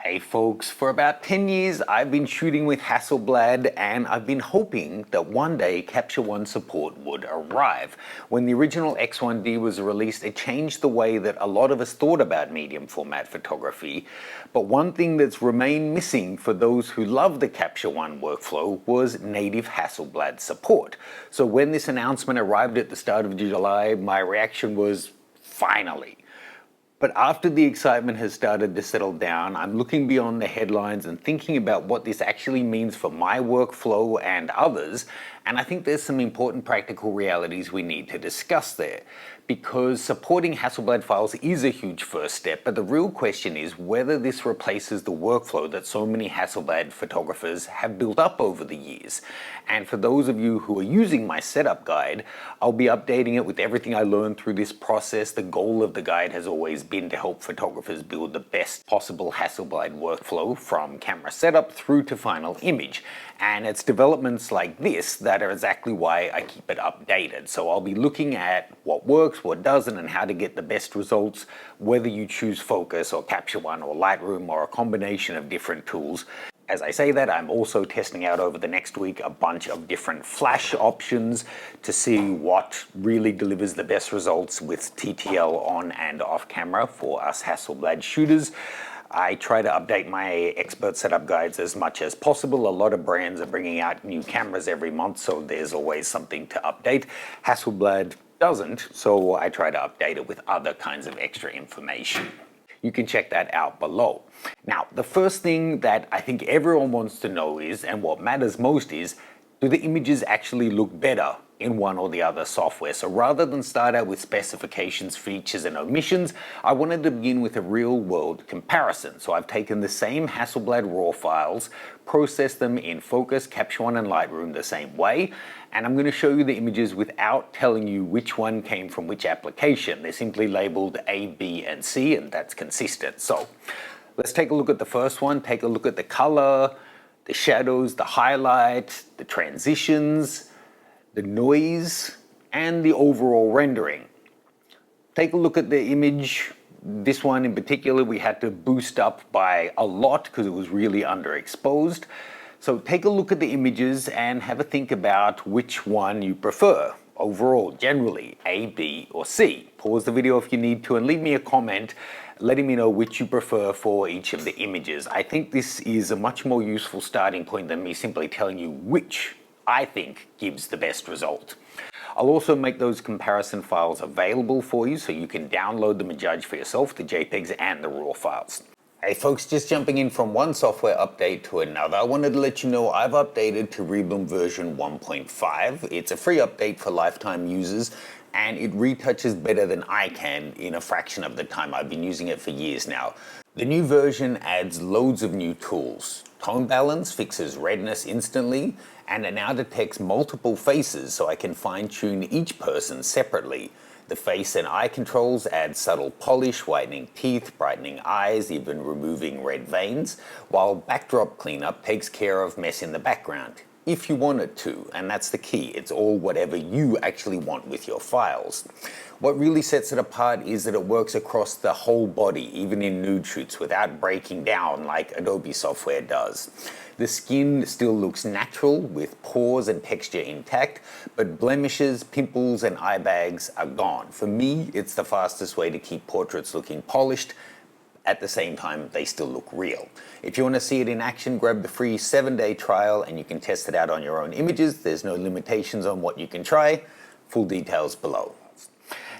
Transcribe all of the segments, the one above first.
Hey folks, for about 10 years I've been shooting with Hasselblad and I've been hoping that one day Capture One support would arrive. When the original X1D was released, it changed the way that a lot of us thought about medium format photography. But one thing that's remained missing for those who love the Capture One workflow was native Hasselblad support. So when this announcement arrived at the start of July, my reaction was, finally. But after the excitement has started to settle down, I'm looking beyond the headlines and thinking about what this actually means for my workflow and others. And I think there's some important practical realities we need to discuss there. Because supporting Hasselblad files is a huge first step, but the real question is whether this replaces the workflow that so many Hasselblad photographers have built up over the years. And for those of you who are using my setup guide, I'll be updating it with everything I learned through this process. The goal of the guide has always been to help photographers build the best possible Hasselblad workflow from camera setup through to final image. And it's developments like this that are exactly why I keep it updated. So I'll be looking at what works, what doesn't, and how to get the best results, whether you choose Phocus or Capture One or Lightroom or a combination of different tools. As I say that, I'm also testing out over the next week a bunch of different flash options to see what really delivers the best results with TTL on and off camera for us Hasselblad shooters. I try to update my expert setup guides as much as possible. A lot of brands are bringing out new cameras every month, so there's always something to update. Hasselblad doesn't, so I try to update it with other kinds of extra information. You can check that out below. Now, the first thing that I think everyone wants to know is, and what matters most is, do the images actually look better in one or the other software? So rather than start out with specifications, features, and omissions, I wanted to begin with a real-world comparison. So I've taken the same Hasselblad RAW files, processed them in Phocus, Capture One, and Lightroom the same way, and I'm going to show you the images without telling you which one came from which application. They're simply labeled A, B, and C, and that's consistent. So let's take a look at the first one. Take a look at the color, the shadows, the highlight, the transitions, the noise, and the overall rendering. Take a look at the image. This one in particular we had to boost up by a lot because it was really underexposed. So take a look at the images and have a think about which one you prefer. Overall, generally, A, B, or C. Pause the video if you need to and leave me a comment letting me know which you prefer for each of the images. I think this is a much more useful starting point than me simply telling you which I think gives the best result. I'll also make those comparison files available for you so you can download them and judge for yourself, the JPEGs and the RAW files. Hey folks, just jumping in from one software update to another, I wanted to let you know I've updated to Reblum version 1.5. It's a free update for lifetime users and it retouches better than I can in a fraction of the time. I've been using it for years now. The new version adds loads of new tools. Tone balance fixes redness instantly, and it now detects multiple faces so I can fine-tune each person separately. The face and eye controls add subtle polish, whitening teeth, brightening eyes, even removing red veins, while backdrop cleanup takes care of mess in the background, if you want it to, and that's the key. It's all whatever you actually want with your files. What really sets it apart is that it works across the whole body, even in nude shoots, without breaking down like Adobe software does. The skin still looks natural with pores and texture intact, but blemishes, pimples, and eye bags are gone. For me, it's the fastest way to keep portraits looking polished. At the same time, they still look real. If you want to see it in action, grab the free 7-day trial and you can test it out on your own images. There's no limitations on what you can try. Full details below.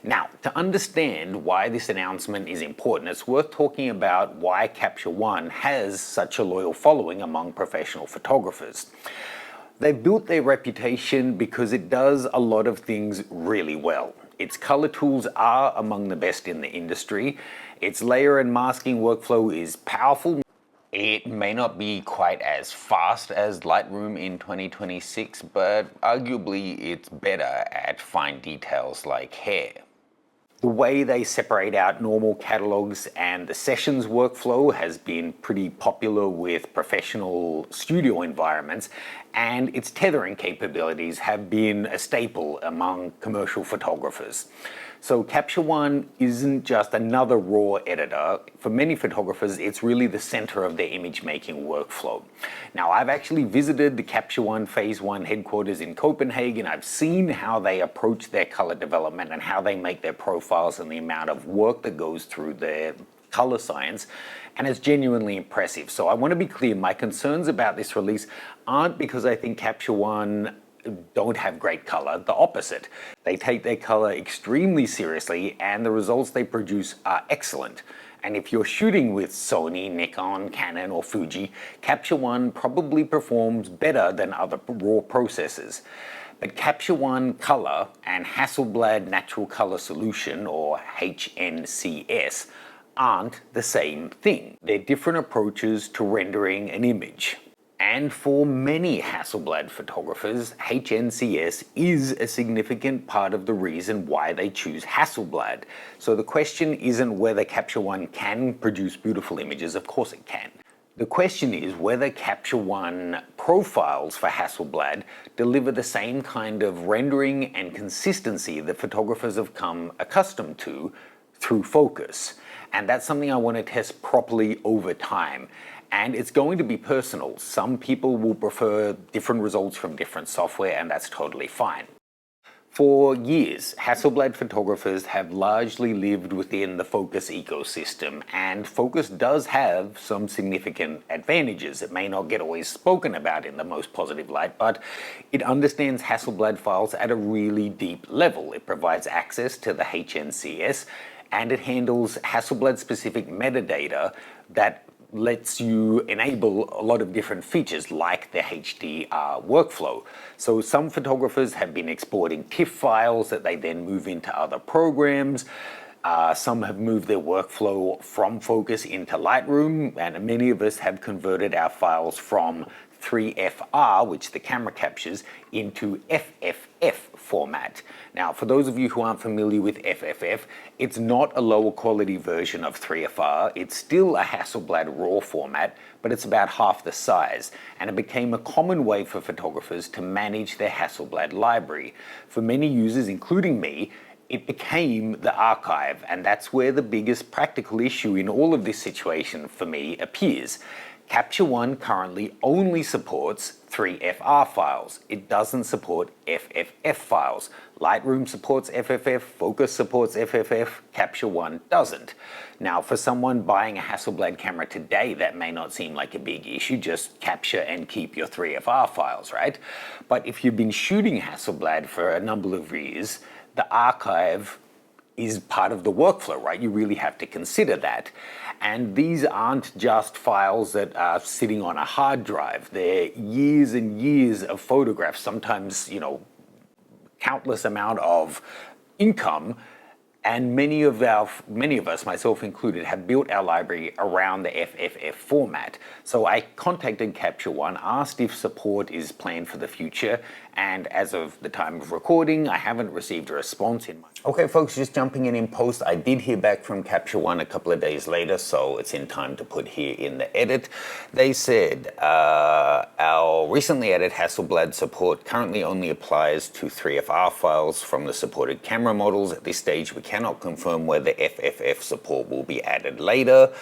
Now, to understand why this announcement is important, it's worth talking about why Capture One has such a loyal following among professional photographers. They've built their reputation because it does a lot of things really well. Its color tools are among the best in the industry. Its layer and masking workflow is powerful. It may not be quite as fast as Lightroom in 2026, but arguably it's better at fine details like hair. The way they separate out normal catalogs and the sessions workflow has been pretty popular with professional studio environments, and its tethering capabilities have been a staple among commercial photographers. So Capture One isn't just another raw editor. For many photographers, it's really the center of their image making workflow. Now, I've actually visited the Capture One Phase 1 headquarters in Copenhagen. I've seen how they approach their color development and how they make their profiles and the amount of work that goes through their color science, and it's genuinely impressive. So I want to be clear, my concerns about this release aren't because I think Capture One don't have great color. The opposite. They take their color extremely seriously and the results they produce are excellent. And if you're shooting with Sony, Nikon, Canon or Fuji, Capture One probably performs better than other raw processors. But Capture One Color and Hasselblad Natural Color Solution, or HNCS, aren't the same thing. They're different approaches to rendering an image. And for many Hasselblad photographers, HNCS is a significant part of the reason why they choose Hasselblad. So the question isn't whether Capture One can produce beautiful images, of course it can. The question is whether Capture One profiles for Hasselblad deliver the same kind of rendering and consistency that photographers have come accustomed to through Phocus. And that's something I want to test properly over time. And it's going to be personal. Some people will prefer different results from different software, and that's totally fine. For years, Hasselblad photographers have largely lived within the Phocus ecosystem, and Phocus does have some significant advantages. It may not get always spoken about in the most positive light, but it understands Hasselblad files at a really deep level. It provides access to the HNCS, and it handles Hasselblad-specific metadata that lets you enable a lot of different features like the HDR workflow. So some photographers have been exporting TIFF files that they then move into other programs. Some have moved their workflow from Phocus into Lightroom, and many of us have converted our files from 3FR, which the camera captures, into FFF format. Now, for those of you who aren't familiar with FFF, it's not a lower quality version of 3FR. It's still a Hasselblad RAW format, but it's about half the size, and it became a common way for photographers to manage their Hasselblad library. For many users, including me, it became the archive, and that's where the biggest practical issue in all of this situation for me appears. Capture One currently only supports 3FR files. It doesn't support FFF files. Lightroom supports FFF, Phocus supports FFF, Capture One doesn't. Now, for someone buying a Hasselblad camera today, that may not seem like a big issue. Just capture and keep your 3FR files, right? But if you've been shooting Hasselblad for a number of years, the archive is part of the workflow, right? You really have to consider that. And these aren't just files that are sitting on a hard drive. They're years and years of photographs, sometimes, countless amount of income. And many of us, myself included, have built our library around the FFF format. So I contacted Capture One, asked if support is planned for the future, and as of the time of recording, I haven't received a response in my... Okay folks, just jumping in post, I did hear back from Capture One a couple of days later, so it's in time to put here in the edit. They said, our recently added Hasselblad support currently only applies to 3FR files from the supported camera models. At this stage, we cannot confirm whether FFF support will be added later.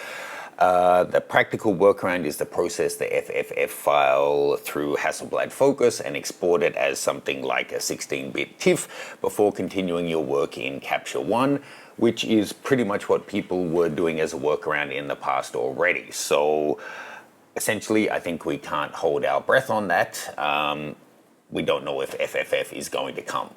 The practical workaround is to process the FFF file through Hasselblad Phocus and export it as something like a 16-bit TIFF before continuing your work in Capture One, which is pretty much what people were doing as a workaround in the past already. So essentially, I think we can't hold our breath on that. We don't know if FFF is going to come.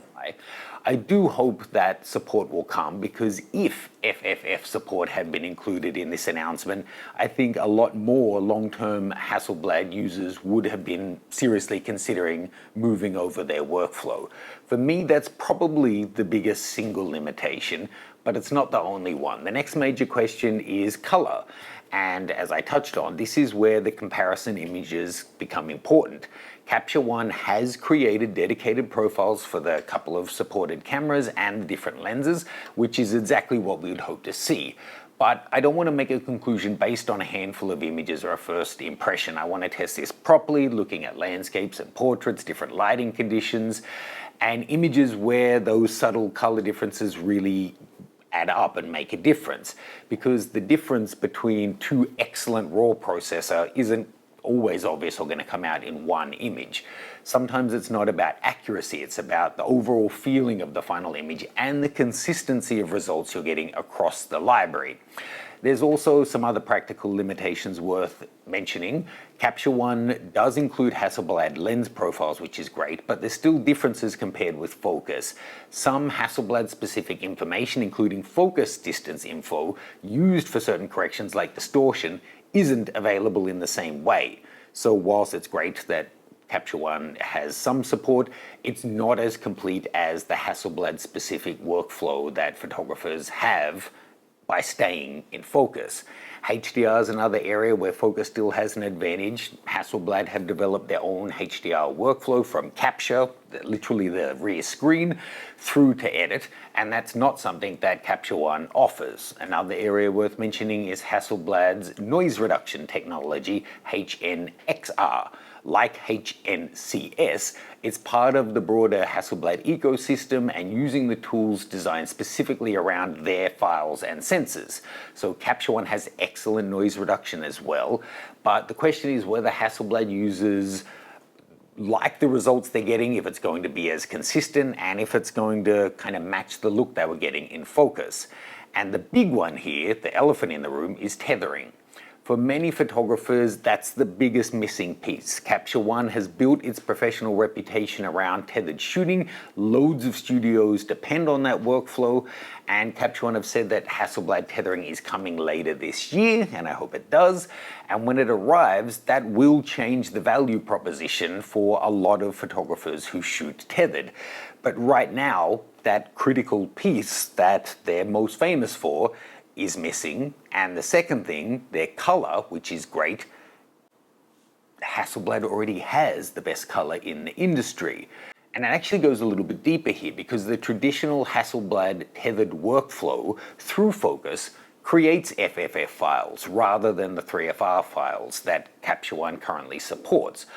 I do hope that support will come, because if FFF support had been included in this announcement, I think a lot more long-term Hasselblad users would have been seriously considering moving over their workflow. For me, that's probably the biggest single limitation, but it's not the only one. The next major question is color. And as I touched on, this is where the comparison images become important. Capture One has created dedicated profiles for the couple of supported cameras and the different lenses, which is exactly what we would hope to see. But I don't want to make a conclusion based on a handful of images or a first impression. I want to test this properly, looking at landscapes and portraits, different lighting conditions. and images where those subtle color differences really add up and make a difference, because the difference between two excellent RAW processor isn't always obvious or going to come out in one image. Sometimes it's not about accuracy, it's about the overall feeling of the final image and the consistency of results you're getting across the library. There's also some other practical limitations worth mentioning. Capture One does include Hasselblad lens profiles, which is great, but there's still differences compared with Focus. Some Hasselblad specific information, including focus distance info, used for certain corrections like distortion, isn't available in the same way. So whilst it's great that Capture One has some support, it's not as complete as the Hasselblad specific workflow that photographers have by staying in focus. HDR is another area where Focus still has an advantage. Hasselblad have developed their own HDR workflow from capture, literally the rear screen, through to edit, and that's not something that Capture One offers. Another area worth mentioning is Hasselblad's noise reduction technology, HNXR. Like HNCS, it's part of the broader Hasselblad ecosystem and using the tools designed specifically around their files and sensors. So Capture One has excellent noise reduction as well, but the question is whether Hasselblad users like the results they're getting, if it's going to be as consistent, and if it's going to kind of match the look they were getting in Focus. And the big one here, the elephant in the room, is tethering. For many photographers, that's the biggest missing piece. Capture One has built its professional reputation around tethered shooting. Loads of studios depend on that workflow, and Capture One have said that Hasselblad tethering is coming later this year, and I hope it does. And when it arrives, that will change the value proposition for a lot of photographers who shoot tethered. But right now, that critical piece that they're most famous for is missing. And the second thing, their color, which is great. Hasselblad already has the best color in the industry. And it actually goes a little bit deeper here, because the traditional Hasselblad tethered workflow through Focus creates FFF files rather than the 3FR files that Capture One currently supports.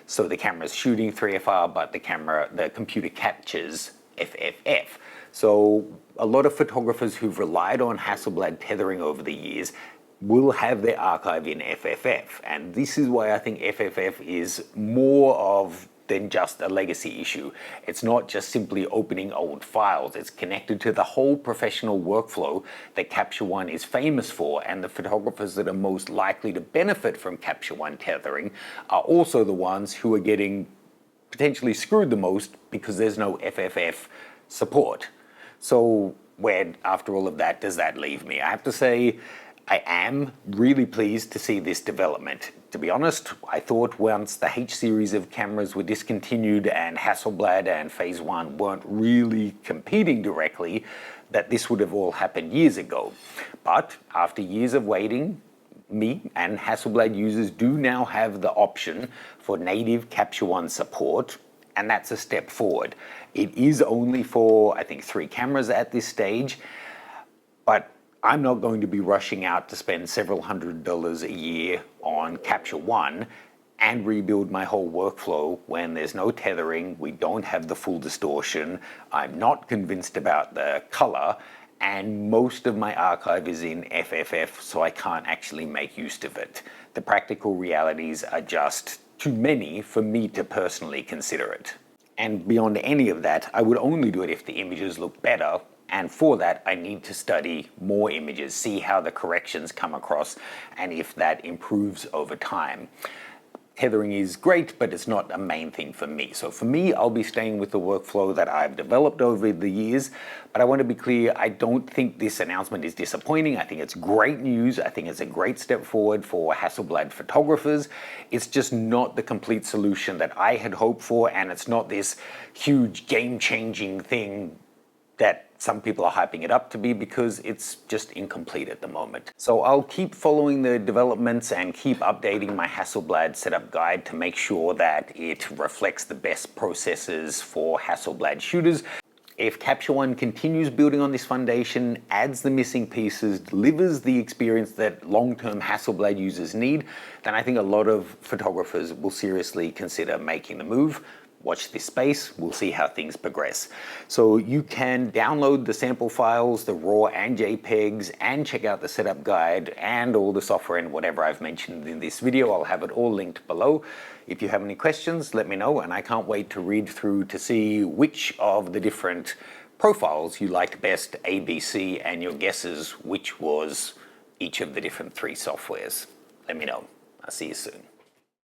So the camera's shooting 3FR, but the computer captures FFF. So a lot of photographers who've relied on Hasselblad tethering over the years will have their archive in FFF. And this is why I think FFF is more of than just a legacy issue. It's not just simply opening old files. It's connected to the whole professional workflow that Capture One is famous for, and the photographers that are most likely to benefit from Capture One tethering are also the ones who are getting potentially screwed the most because there's no FFF support. So where, after all of that, does that leave me? I have to say, I am really pleased to see this development. To be honest, I thought once the H series of cameras were discontinued and Hasselblad and Phase 1 weren't really competing directly, that this would have all happened years ago. But after years of waiting, me and Hasselblad users do now have the option for native Capture One support, and that's a step forward. It is only for, I think, 3 cameras at this stage, but I'm not going to be rushing out to spend several $100s a year on Capture One and rebuild my whole workflow when there's no tethering, we don't have the full distortion, I'm not convinced about the color, and most of my archive is in FFF, so I can't actually make use of it. The practical realities are just too many for me to personally consider it. And beyond any of that, I would only do it if the images look better, and for that I need to study more images, see how the corrections come across, and if that improves over time. Tethering is great, but it's not a main thing for me. So for me, I'll be staying with the workflow that I've developed over the years, but I want to be clear, I don't think this announcement is disappointing. I think it's great news. I think it's a great step forward for Hasselblad photographers. It's just not the complete solution that I had hoped for, and it's not this huge game-changing thing that some people are hyping it up to be, because it's just incomplete at the moment. So I'll keep following the developments and keep updating my Hasselblad setup guide to make sure that it reflects the best processes for Hasselblad shooters. If Capture One continues building on this foundation, adds the missing pieces, delivers the experience that long-term Hasselblad users need, then I think a lot of photographers will seriously consider making the move. watch this space, we'll see how things progress. So you can download the sample files, the RAW and JPEGs, and check out the setup guide and all the software and whatever I've mentioned in this video. I'll have it all linked below. If you have any questions, let me know, and I can't wait to read through to see which of the different profiles you liked best, A, B, C, and your guesses which was each of the different 3 softwares. Let me know. I'll see you soon.